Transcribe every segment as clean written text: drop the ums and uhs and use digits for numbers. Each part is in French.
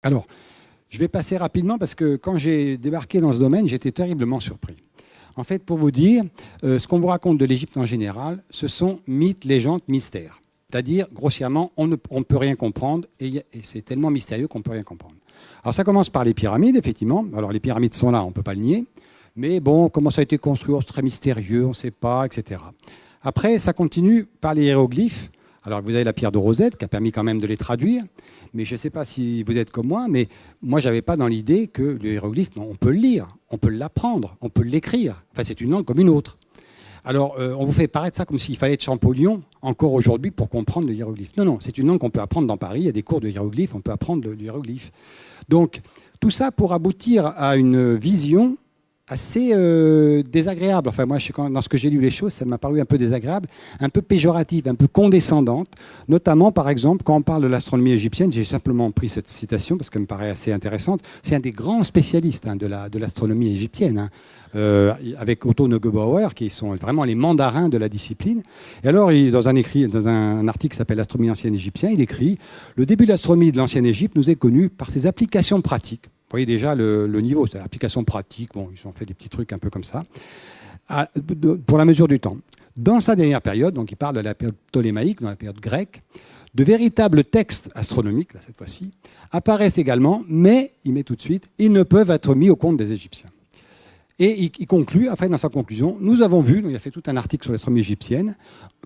Alors, je vais passer rapidement parce que quand j'ai débarqué dans ce domaine, j'étais terriblement surpris. En fait, pour vous dire, ce qu'on vous raconte de l'Égypte en général, ce sont mythes, légendes, mystères. C'est-à-dire, grossièrement, on ne peut rien comprendre et c'est tellement mystérieux qu'on ne peut rien comprendre. Alors, ça commence par les pyramides, effectivement. Alors, les pyramides sont là, on ne peut pas le nier. Mais bon, comment ça a été construit, c'est très mystérieux, on ne sait pas, etc. Après, ça continue par les hiéroglyphes. Alors, vous avez la pierre de Rosette qui a permis quand même de les traduire. Mais je ne sais pas si vous êtes comme moi, mais moi, je n'avais pas dans l'idée que le hiéroglyphe, on peut le lire, on peut l'apprendre, on peut l'écrire. Enfin, c'est une langue comme une autre. Alors, on vous fait paraître ça comme s'il fallait être Champollion encore aujourd'hui pour comprendre le hiéroglyphe. Non, non, c'est une langue qu'on peut apprendre dans Paris. Il y a des cours de hiéroglyphe, on peut apprendre le hiéroglyphe. Donc, tout ça pour aboutir à une vision assez désagréable. Enfin, moi, dans ce que j'ai lu les choses, ça m'a paru un peu désagréable, un peu péjorative, un peu condescendante. Notamment, par exemple, quand on parle de l'astronomie égyptienne, j'ai simplement pris cette citation parce qu'elle me paraît assez intéressante. C'est un des grands spécialistes de l'astronomie égyptienne, avec Otto Neugebauer, qui sont vraiment les mandarins de la discipline. Et alors, dans un article qui s'appelle L'astronomie ancienne égyptienne, il écrit « Le début de l'astronomie de l'ancienne Égypte nous est connu par ses applications pratiques. » Vous voyez déjà le niveau, c'est l'application pratique. Bon, ils ont fait des petits trucs un peu comme ça, pour la mesure du temps. Dans sa dernière période, donc il parle de la période ptolémaïque, dans la période grecque, de véritables textes astronomiques, là, cette fois-ci, apparaissent également, mais, il met tout de suite, ils ne peuvent être mis au compte des Égyptiens. Et il conclut, enfin, dans sa conclusion, nous avons vu, donc il a fait tout un article sur l'astronomie égyptienne,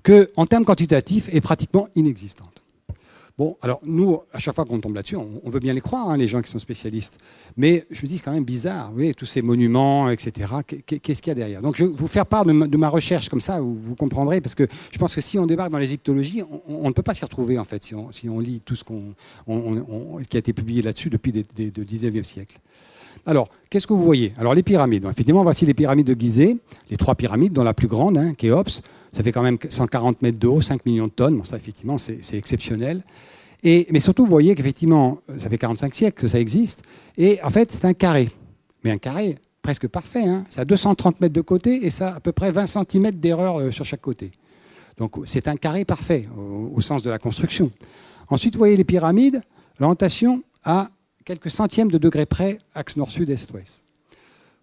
qu'en termes quantitatifs, est pratiquement inexistante. Bon, alors nous, à chaque fois qu'on tombe là-dessus, on veut bien les croire, hein, les gens qui sont spécialistes. Mais je me dis, c'est quand même bizarre, vous voyez, tous ces monuments, etc. Qu'est-ce qu'il y a derrière? Donc je vais vous faire part de ma recherche, comme ça, vous comprendrez, parce que je pense que si on débarque dans l'égyptologie, on ne peut pas s'y retrouver, en fait, si on lit tout ce qui a été publié là-dessus depuis le 19e siècle. Alors, qu'est-ce que vous voyez? Alors, les pyramides. Effectivement, voici les pyramides de Gizeh, les 3 pyramides, dont la plus grande, hein, Khéops. Ça fait quand même 140 mètres de haut, 5 millions de tonnes. Bon, ça, effectivement, c'est exceptionnel. Mais surtout, vous voyez qu'effectivement, ça fait 45 siècles que ça existe. Et en fait, c'est un carré. Mais un carré presque parfait. Hein. Ça a 230 mètres de côté et ça a à peu près 20 cm d'erreur sur chaque côté. Donc, c'est un carré parfait au sens de la construction. Ensuite, vous voyez les pyramides, l'orientation à quelques centièmes de degrés près, axe nord-sud, est-ouest.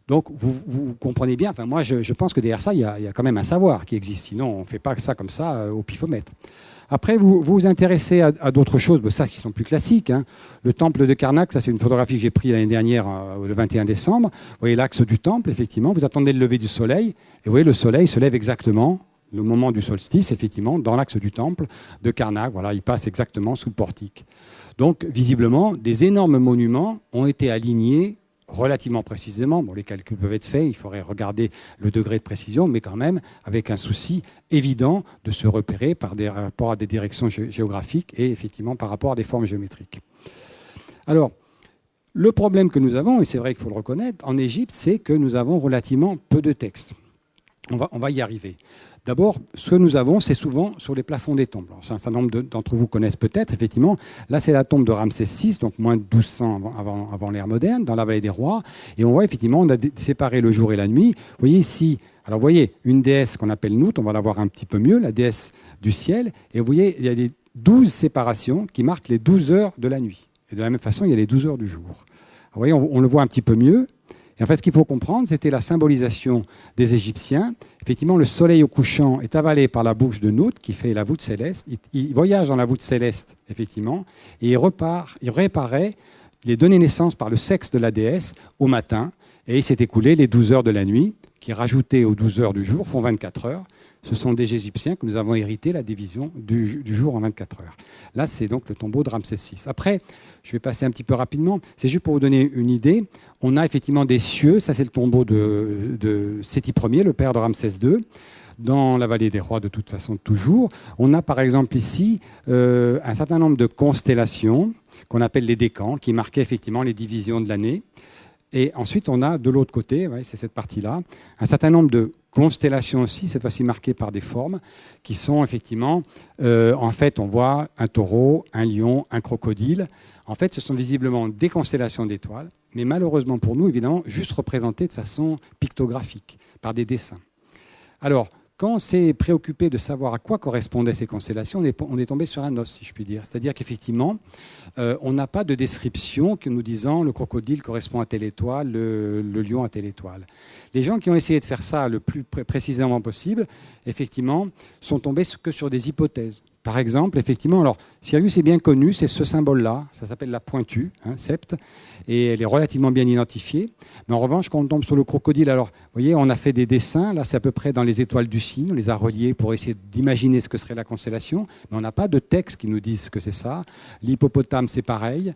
Donc, vous comprenez bien, enfin, moi, je pense que derrière ça, il y a quand même un savoir qui existe. Sinon, on ne fait pas ça comme ça au pifomètre. Après, vous vous intéressez à d'autres choses, ça, qui sont plus classiques. Hein. Le temple de Karnak, ça, c'est une photographie que j'ai prise l'année dernière, le 21 décembre. Vous voyez l'axe du temple, effectivement. Vous attendez le lever du soleil. Et vous voyez, le soleil se lève exactement, le moment du solstice, effectivement, dans l'axe du temple de Karnak. Voilà, il passe exactement sous le portique. Donc, visiblement, des énormes monuments ont été alignés relativement précisément. Bon, les calculs peuvent être faits, il faudrait regarder le degré de précision, mais quand même avec un souci évident de se repérer par rapport à des directions géographiques et effectivement par rapport à des formes géométriques. Alors, le problème que nous avons, et c'est vrai qu'il faut le reconnaître, en Égypte, c'est que nous avons relativement peu de textes. On va y arriver. D'abord, ce que nous avons, c'est souvent sur les plafonds des tombes. Alors, un certain nombre d'entre vous connaissent peut-être, effectivement. Là, c'est la tombe de Ramsès VI, donc moins de 1200 avant l'ère moderne, dans la vallée des rois. Et on voit, effectivement, on a séparé le jour et la nuit. Vous voyez ici, alors vous voyez, une déesse qu'on appelle Nout, on va la voir un petit peu mieux, la déesse du ciel. Et vous voyez, il y a les 12 séparations qui marquent les 12 heures de la nuit. Et de la même façon, il y a les 12 heures du jour. Alors, vous voyez, on le voit un petit peu mieux. Et en fait, ce qu'il faut comprendre, c'était la symbolisation des Égyptiens. Effectivement, le soleil au couchant est avalé par la bouche de Nout, qui fait la voûte céleste. Il voyage dans la voûte céleste, effectivement, et il réapparaît, il est donné naissance par le sexe de la déesse au matin, et il s'est écoulé les 12 heures de la nuit, qui, rajoutées aux 12 heures du jour, font 24 heures. Ce sont des Égyptiens que nous avons hérité la division du jour en 24 heures. Là, c'est donc le tombeau de Ramsès VI. Après, je vais passer un petit peu rapidement. C'est juste pour vous donner une idée. On a effectivement des cieux. Ça, c'est le tombeau de Séti Ier, le père de Ramsès II, dans la vallée des rois, de toute façon, toujours. On a, par exemple, ici, un certain nombre de constellations qu'on appelle les décans, qui marquaient effectivement les divisions de l'année. Et ensuite, on a de l'autre côté, ouais, c'est cette partie-là, un certain nombre de constellations aussi, cette fois-ci marquées par des formes, qui sont effectivement, en fait, on voit un taureau, un lion, un crocodile. En fait, ce sont visiblement des constellations d'étoiles, mais malheureusement pour nous, évidemment, juste représentées de façon pictographique, par des dessins. Alors, quand on s'est préoccupé de savoir à quoi correspondaient ces constellations, on est tombé sur un os, si je puis dire. C'est-à-dire qu'effectivement, on n'a pas de description que nous disant le crocodile correspond à telle étoile, le lion à telle étoile. Les gens qui ont essayé de faire ça le plus précisément possible, effectivement, sont tombés que sur des hypothèses. Par exemple, effectivement, alors Sirius est bien connu, c'est ce symbole-là, ça s'appelle la pointue, sept, et elle est relativement bien identifiée. Mais en revanche, quand on tombe sur le crocodile, alors, vous voyez, on a fait des dessins, là c'est à peu près dans les étoiles du cygne, on les a reliés pour essayer d'imaginer ce que serait la constellation, mais on n'a pas de texte qui nous dise que c'est ça. L'hippopotame, c'est pareil.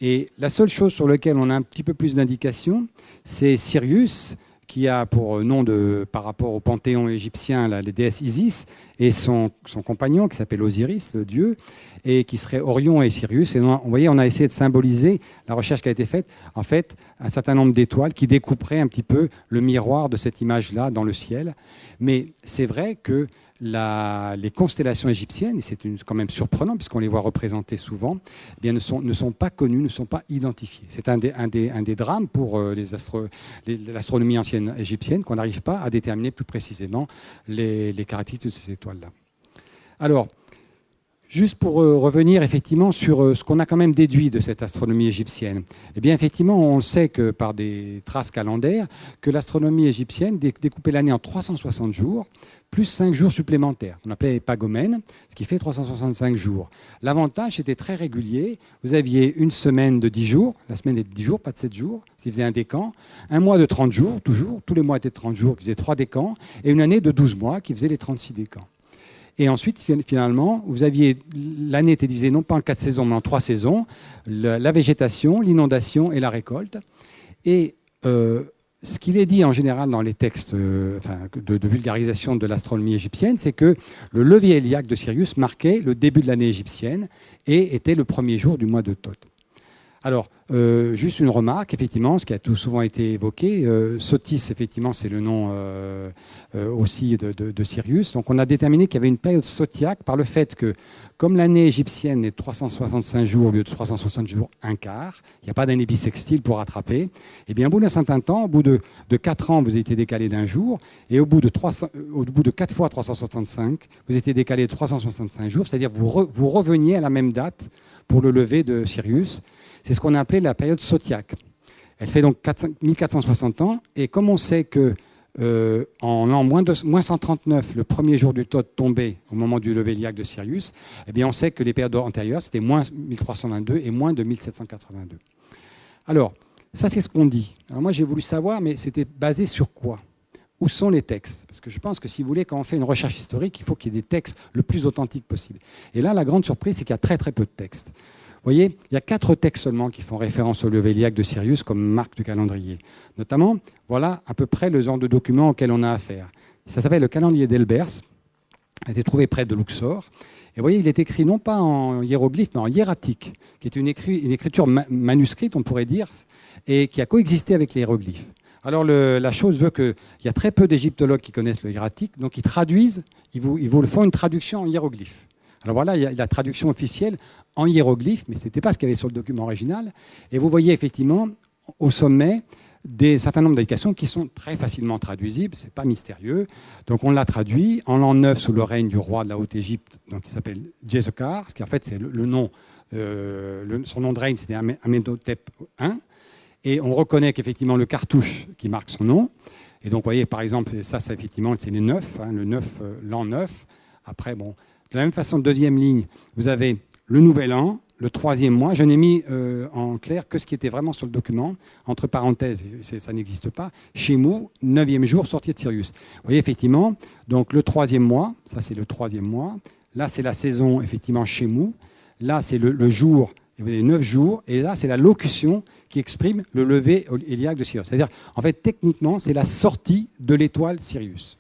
Et la seule chose sur laquelle on a un petit peu plus d'indications, c'est Sirius, qui a pour nom, par rapport au panthéon égyptien, la déesse Isis, et son compagnon qui s'appelle Osiris, le dieu, et qui serait Orion et Sirius. Et vous voyez, on a essayé de symboliser la recherche qui a été faite, en fait, un certain nombre d'étoiles qui découperaient un petit peu le miroir de cette image-là dans le ciel. Mais c'est vrai que les constellations égyptiennes, et c'est quand même surprenant puisqu'on les voit représentées souvent, eh bien, ne sont pas connues, ne sont pas identifiées. C'est un des drames pour l'astronomie ancienne égyptienne, qu'on n'arrive pas à déterminer plus précisément les caractéristiques de ces étoiles-là. Alors, juste pour revenir effectivement sur ce qu'on a quand même déduit de cette astronomie égyptienne, eh bien effectivement, on sait que par des traces calendaires, que l'astronomie égyptienne découpait l'année en 360 jours, plus 5 jours supplémentaires, qu'on appelait épagomènes, ce qui fait 365 jours. L'avantage, c'était très régulier. Vous aviez une semaine de 10 jours, la semaine est de 10 jours, pas de 7 jours, ce qui faisait un décan, un mois de 30 jours, toujours, tous les mois étaient de 30 jours, qui faisait 3 décans, et une année de 12 mois, qui faisait les 36 décans. Et ensuite, finalement, l'année était divisée non pas en 4 saisons, mais en 3 saisons, la végétation, l'inondation et la récolte. Et ce qu'il est dit en général dans les textes de vulgarisation de l'astronomie égyptienne, c'est que le lever héliaque de Sirius marquait le début de l'année égyptienne et était le premier jour du mois de Thoth. Alors, juste une remarque, effectivement, ce qui a tout souvent été évoqué, Sothis, effectivement, c'est le nom aussi de Sirius. Donc, on a déterminé qu'il y avait une période zodiaque par le fait que, comme l'année égyptienne est de 365 jours au lieu de 360 jours, un quart, il n'y a pas d'année bissextile pour rattraper, et bien, au bout d'un certain temps, au bout de 4 ans, vous avez été décalé d'un jour, et au bout de 4 fois 365, vous étiez décalé de 365 jours, c'est-à-dire vous reveniez à la même date pour le lever de Sirius. C'est ce qu'on a appelé la période zodiaque. Elle fait donc 1460 ans, et comme on sait que en l'an moins 139, le premier jour du Thoth tombait au moment du lever héliaque de Sirius, eh bien on sait que les périodes antérieures, c'était moins 1322 et moins de 1782. Alors, ça c'est ce qu'on dit. Alors moi j'ai voulu savoir, mais c'était basé sur quoi ? Où sont les textes ? Parce que je pense que si vous voulez, quand on fait une recherche historique, il faut qu'il y ait des textes le plus authentiques possible. Et là, la grande surprise, c'est qu'il y a très très peu de textes. Vous voyez, il y a 4 textes seulement qui font référence au lever héliaque de Sirius comme marque du calendrier. Notamment, voilà à peu près le genre de document auquel on a affaire. Ça s'appelle le calendrier d'Elbers, a été trouvé près de Luxor. Et vous voyez, il est écrit non pas en hiéroglyphe, mais en hiératique, qui est une écriture manuscrite, on pourrait dire, et qui a coexisté avec les hiéroglyphes. Alors la chose veut qu'il y a très peu d'égyptologues qui connaissent le hiératique, donc ils traduisent, ils vous font une traduction en hiéroglyphe. Alors voilà, il y a la traduction officielle en hiéroglyphe, mais ce n'était pas ce qu'il y avait sur le document original. Et vous voyez effectivement au sommet un certain nombre d'indications qui sont très facilement traduisibles, ce n'est pas mystérieux. Donc on l'a traduit en l'an 9 sous le règne du roi de la Haute-Égypte, donc il s'appelle Djesekar, ce qui en fait c'est le nom, son nom de règne c'était Amenhotep I. Et on reconnaît qu'effectivement le cartouche qui marque son nom. Et donc vous voyez par exemple, ça effectivement c'est les 9, l'an 9. Après bon. De la même façon, deuxième ligne, vous avez le nouvel an, le 3e mois. Je n'ai mis en clair que ce qui était vraiment sur le document. Entre parenthèses, ça n'existe pas. Shemu, 9e jour, sortie de Sirius. Vous voyez, effectivement, donc le 3e mois, ça c'est le 3e mois. Là, c'est la saison, effectivement, Shemu. Là, c'est le jour, vous avez 9 jours. Et là, c'est la locution qui exprime le lever héliaque de Sirius. C'est-à-dire, en fait, techniquement, c'est la sortie de l'étoile Sirius.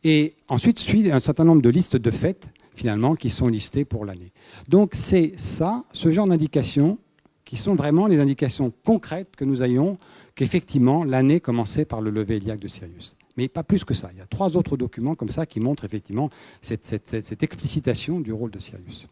Et ensuite, suit un certain nombre de listes de fêtes finalement, qui sont listés pour l'année. Donc c'est ça, ce genre d'indications, qui sont vraiment les indications concrètes que nous ayons, qu'effectivement l'année commençait par le lever héliaque de Sirius. Mais pas plus que ça. Il y a 3 autres documents comme ça qui montrent effectivement cette explicitation du rôle de Sirius.